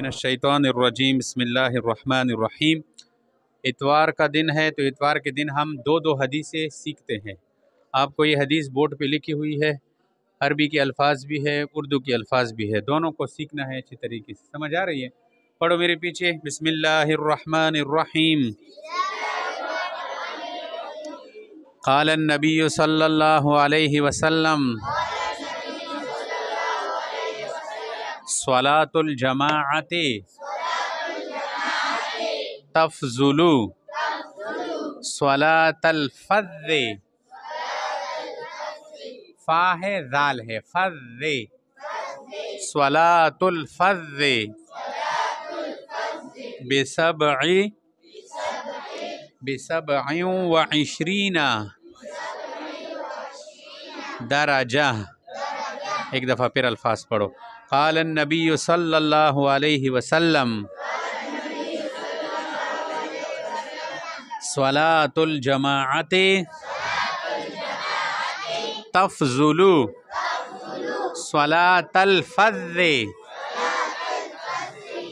الشیطان الرجیم بسم اللہ الرحمن الرحیم۔ اتوار کا دن ہے تو اتوار کے دن ہم دو حدیثیں سیکھتے ہیں۔ آپ کو یہ حدیث بورڈ پہ لکھی ہوئی ہے، عربی کے الفاظ بھی ہے، اردو کے الفاظ بھی ہے، دونوں کو سیکھنا ہے اچھی طریقے سے۔ سمجھ آ رہی ہے؟ پڑھو میرے پیچھے، بسم اللہ الرحمن الرحیم۔ قال النبی صلی اللہ علیہ وسلم صلاۃ الجماعت تفضل صلاۃ الفذ، فا ہے ذال ہے، فذ، صلاۃ الفذ بسبع وعشرین درجہ۔ ایک دفعہ پھر الفاظ پڑھو۔ قال النبی صلی اللہ علیہ وسلم صلاۃ الجماعت تفضل صلاۃ الفذ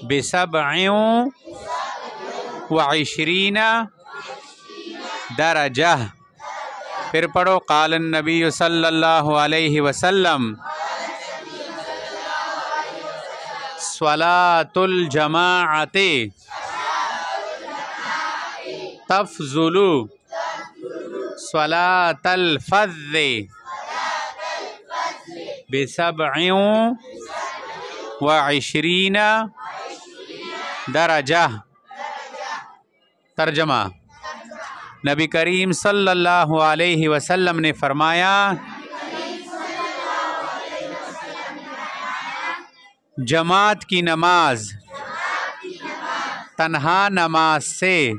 بسبع وعشرین درجہ۔ پھر پڑھو، قال النبی صلی اللہ علیہ وسلم صلاۃ الجماعت تفضل صلاۃ الفذ بسبع وعشرین درجہ۔ ترجمہ: نبی کریم صلی اللہ علیہ وسلم نے فرمایا، جماعت کی نماز تنہا نماز سے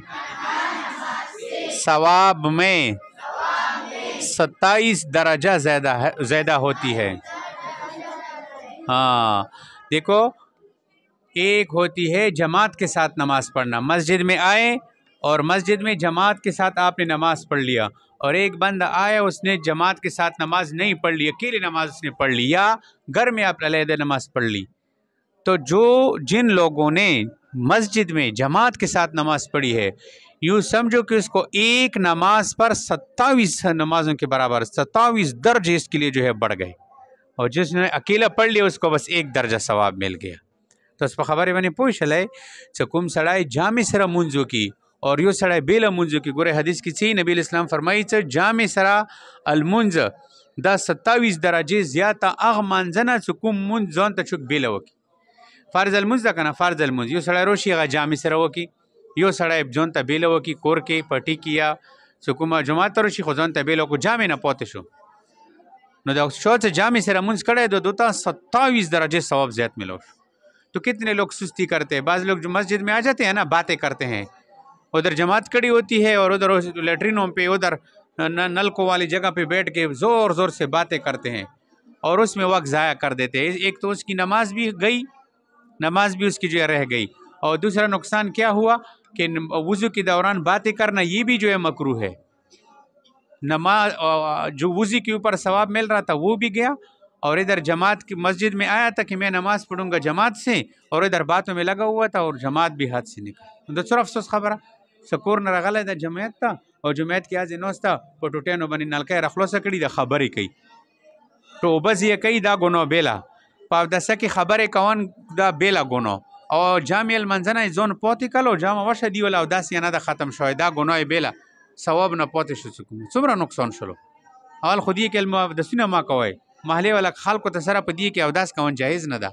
ثواب میں 27 درجہ زیادہ ہوتی ہے۔ ہاں دیکھو، ایک ہوتی ہے جماعت کے ساتھ نماز پڑھنا، مسجد میں آئے اور مسجد میں جماعت کے ساتھ آپ نے نماز پڑھ لیا، اور ایک بندہ آیا اس نے جماعت کے ساتھ نماز نہیں پڑھ لی، اکیلے نماز اس نے پڑھ لی، یا گھر میں آپ علیحدہ نماز پڑھ لی۔ تو جن لوگوں نے مسجد میں جماعت کے ساتھ نماز پڑھی ہے، یوں سمجھو کہ اس کو ایک نماز پر 27 نمازوں کے برابر 27 درجے اس کے لیے جو ہے بڑھ گئے، اور جس نے اکیلا پڑھ لیا اس کو بس 1 درجہ ثواب مل گیا۔ تو اس پر خبریں بنی پوشلے چکم سڑائے جامع سرا منزو کی اور یو سڑائے بیلا منزو کی۔ گورے حدیث کی چی نبی الاسلام فرمائی چا جامع سرا المنز دا 27 درجے زیادہ اغ منزنا چکم منز زون تا چک بیلا وکی۔ فرض المنز دا کنا، فرض المنز یو سڑائے روشی اغا جامع سرا وکی، یو سڑائے جون تا بیلا وکی کور کے پٹی کیا چکم جماعت تا روشی خود زون تا بیلا وکو جامع نا پوتے شو، نو دا شوچ جامع سرا منز کڑے دو دوتا 27 درجے ثواب زیادہ ملو۔ تو کتنے لوگ سستی کرتے ہیں، بعض لوگ جو مسجد میں آ جاتے ہیں نا، باتیں کرتے ہیں، ادھر جماعت کھڑی ہوتی ہے اور ادھر لیٹرینوں پہ، ادھر نلکوں والی جگہ پہ بیٹھ کے زور زور سے باتیں کرتے ہیں اور اس میں وقت ضائع کر دیتے ہیں۔ ایک تو اس کی نماز بھی گئی، نماز بھی اس کی جو ہے رہ گئی، اور دوسرا نقصان کیا ہوا کہ وضو کے دوران باتیں کرنا یہ بھی جو ہے مکروہ ہے۔ نماز جو وضو کے اوپر ثواب مل رہا تھا وہ بھی گیا، اور ادھر جماعت کی مسجد میں آیا تھا کہ میں نماز پڑھوں گا جماعت سے، اور ادھر باتوں میں لگا ہوا تھا اور جماعت بھی ہاتھ سے نکل۔ دوسرا افسوس خبرہ سکور نہ رغلے دا جماعت تھا، اور جماعت کی آج نوستا پٹوٹینو بنی نلکے رخلو سکڑی دا خبری کئی تو بز یہ کئی دا گنو بیلا پاو دسا کی خبر کون دا بیلا گنو، اور جامع المنزنہ زون پوتی کلو جامع وشا دیولا او داسی انا دا ختم شوی دا گنوی بیلا ثواب نہ پوتی شو سکون سمرا نقصان شلو۔ اول خودی کلمہ دسونا ما کوئی محلے والا خلقو ته سره په دې کې اوداس کون جایز نه ده،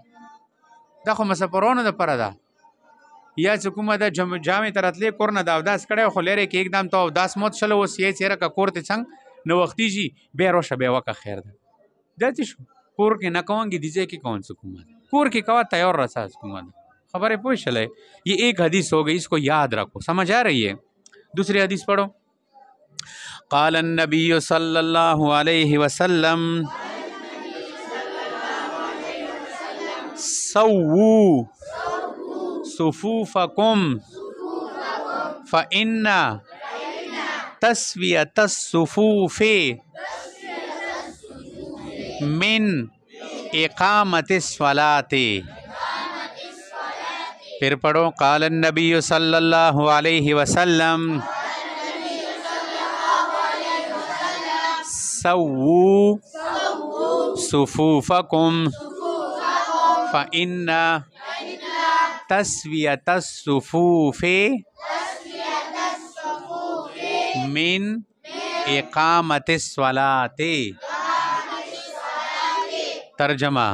دا خو مسافرونو دپاره ده، یا چې کومه ده جامې ته راتلی کور نه د اوداس کړی خو لرې کې اقدام ته اوداس موت شله، اوس یې چېرې که کور ته څنګ نه وختیږي بیا روشه بیا وکه خیر ده، دا چې شو کور کې نه کوونګي دی ځای کې کون څه کومه ده، کور کې کوا تیار رسا کومه ده، خبریں پوچھ چلے۔ یہ ایک حدیث ہو گئی، اس کو یاد رکھو، سمجھ آ رہی ہے؟ دوسری حدیث پڑھو۔ قال النبی صلی اللہ علیہ وسلم سووا صفوفکم فإن تسویۃ الصفوف من اقامت الصلاۃ۔ پھر پڑھو قال النبی صلی اللہ علیہ وسلم سووا صفوفکم فإن تسویۃ الصفوف من اقامت الصلاۃ۔ ترجمہ،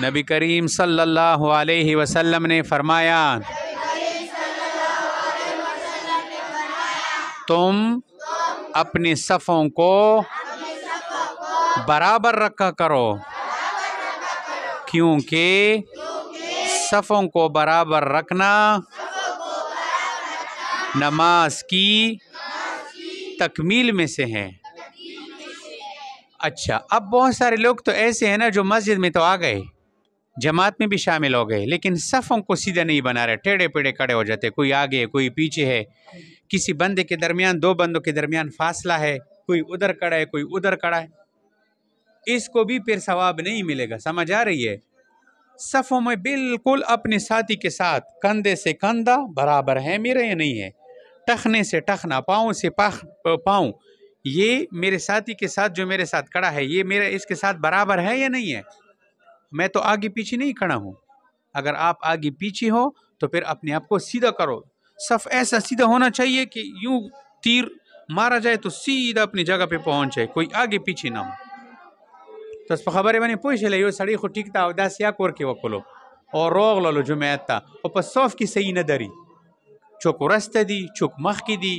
نبی کریم صلی اللہ علیہ وسلم نے فرمایا تم اپنے صفوں کو برابر رکھا کرو، کیونکہ صفوں کو برابر رکھنا نماز کی تکمیل میں سے ہے۔ اچھا، اب بہت سارے لوگ تو ایسے ہیں نا جو مسجد میں تو آ گئے، جماعت میں بھی شامل ہو گئے، لیکن صفوں کو سیدھا نہیں بنا رہے، ٹیڑھے پیڑے کھڑے ہو جاتے، کوئی آگے کوئی پیچھے ہے، کسی بندے کے درمیان دو بندوں کے درمیان فاصلہ ہے، کوئی ادھر کھڑا ہے کوئی ادھر کھڑا ہے، اس کو بھی پھر ثواب نہیں ملے گا۔ سمجھ آ رہی ہے؟ صفوں میں بالکل اپنے ساتھی کے ساتھ کندھے سے کندھا برابر ہے میرے یا نہیں ہے، ٹخنے سے ٹخنا، پاؤں سے پاؤں، یہ میرے ساتھی کے ساتھ جو میرے ساتھ کھڑا ہے یہ میرا اس کے ساتھ برابر ہے یا نہیں ہے؟ میں تو آگے پیچھے نہیں کھڑا ہوں، اگر آپ آگے پیچھے ہو تو پھر اپنے آپ کو سیدھا کرو، صف ایسا سیدھا ہونا چاہیے کہ یوں تیر مارا جائے تو سیدھا اپنی جگہ پہ پہنچ جائے، کوئی آگے پیچھے نہ ہو۔ تو اس خبرې باندې پوه شئ یو سړی خو ټیک ته اوداس یا کور کې وکړو او راغللو جمعیت ته او په صف کې صحیح نه دري، چوک ورسته دي چوک مخکې دي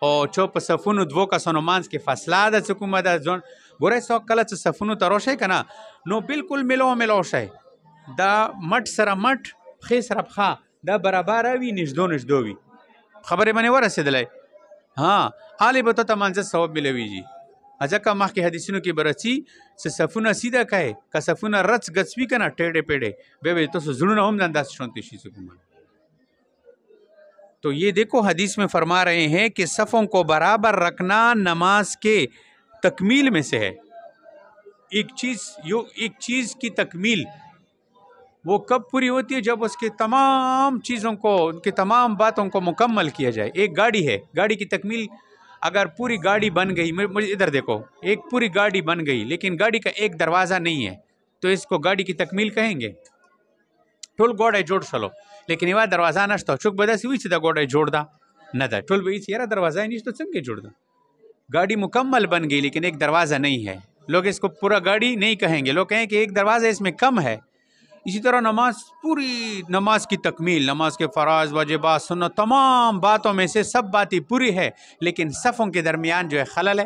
او چو په صفونو دوو کسانو منځ کې فاصله ده څه کومه ده ځون ګورئ څوک کله چې صفونو ته راشئ که نه نو بالکل ملو شئ، دا مټ سره مټ پښې سره پښه دا برابره وي، نږدو نږدو وي، خبرې باندې ورسېدلی؟ ها حالې به ته منځه ثواب ملویږي، ځکه مخکې حدیثونو کې به راځي چې صفونه سیده کړئ، که صفونه رڅ ګڅ وي که نه ټیډې پیډې بیا به تاسو زړونه هم انداسې شونتې شي څه کومه۔ تو یہ دیکھو حدیث میں فرما رہے ہیں کہ صفوں کو برابر رکھنا نماز کے تکمیل میں سے ہے۔ ایک چیز کی تکمیل وہ کب پوری ہوتی ہے؟ جب اس کے تمام چیزوں کو ان کی تمام باتوں کو مکمل کیا جائے۔ ایک گاڑی ہے، گاڑی کی تکمیل اگر پوری گاڑی بن گئی، مجھے ادھر دیکھو، ایک پوری گاڑی بن گئی لیکن گاڑی کا ایک دروازہ نہیں ہے تو اس کو گاڑی کی تکمیل کہیں گے؟ ټول ګوډی جوړ شلو لیکن یوه دروازه نشته، چوک به داسې وي چې دا ګوډی جوړ ده نه ده، ټول به یې یاره دروازه یې نشته څنګه جوړ ده؟ گاڑی مکمل بن گئی لیکن ایک دروازہ نہیں ہے، لوگ اس کو پورا گاڑی نہیں کہیں گے، لوگ کہیں کہ ایک دروازہ اس میں کم ہے۔ اسی طرح نماز، پوری نماز کی تکمیل، نماز کے فرائض واجبات سنت تمام باتوں میں سے سب باتیں پوری ہے لیکن صفوں کے درمیان جو ہے خلل ہے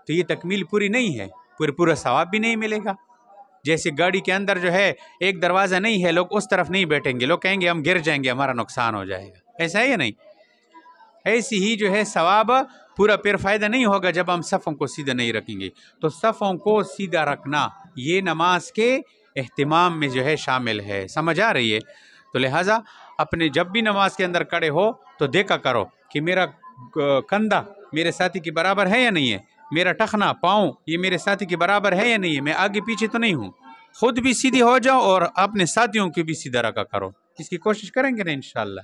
تو یہ تکمیل پوری نہیں ہے، پورا ثواب بھی نہیں ملے گا۔ جیسے گاڑی کے اندر جو ہے ایک دروازہ نہیں ہے، لوگ اس طرف نہیں بیٹھیں گے، لوگ کہیں گے ہم گر جائیں گے ہمارا نقصان ہو جائے گا، ایسا ہے یا نہیں؟ ایسی ہی جو ہے ثواب پورا پھر فائدہ نہیں ہوگا جب ہم صفوں کو سیدھا نہیں رکھیں گے۔ تو صفوں کو سیدھا رکھنا یہ نماز کے اہتمام میں جو ہے شامل ہے، سمجھ آ رہی ہے؟ تو لہٰذا اپنے جب بھی نماز کے اندر کھڑے ہو تو دیکھا کرو کہ میرا کندھا میرے ساتھی کے برابر ہے یا نہیں ہے، میرا ٹخنا پاؤں یہ میرے ساتھی کے برابر ہے یا نہیں ہے، میں آگے پیچھے تو نہیں ہوں۔ خود بھی سیدھی ہو جاؤ اور اپنے ساتھیوں کی بھی سیدھا رکھا کرو، اس کی کوشش کریں گے نا انشاءاللہ۔